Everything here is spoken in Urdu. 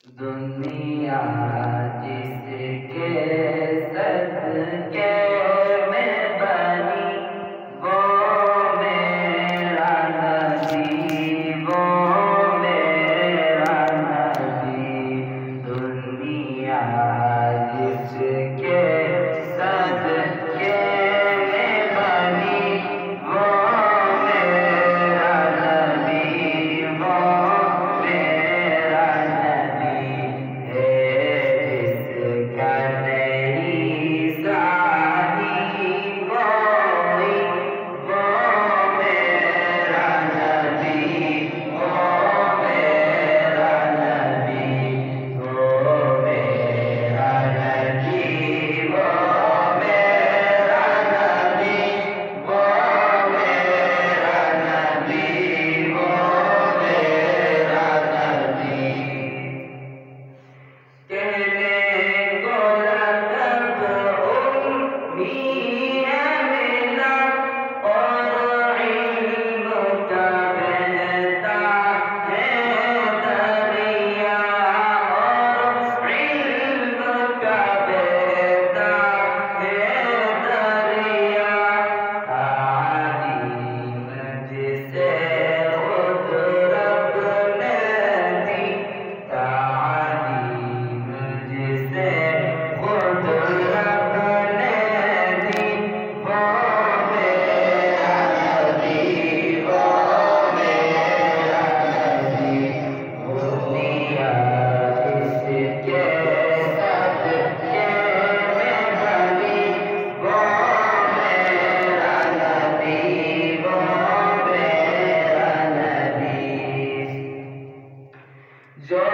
دنیا جس کے صدقے میں بنی وہ میرا نبی، وہ میرا نبی۔ دنیا جس کے صدقے میں بنی وہ میرا نبی، وہ میرا نبی ہے۔ جس کا نہیں ثانی کوئی وہ میرا نبی، وہ میرا نبی، وہ میرا نبی، وہ میرا نبی، وہ میرا نبی، وہ میرا نبی۔ کہنے کو لقب امی آمنہ اور علم کا بہتا ہے دریا، اور علم کا بہتا ہے دریا۔ تعلیم جسے خود رب نے دی، تعلیم جسے خود رب نے دی، وہ میرا نبی، وہ میرا نبی۔ دنیا جس کے صدقے میں بنی وہ میرا نبی، وہ میرا نبی۔ جو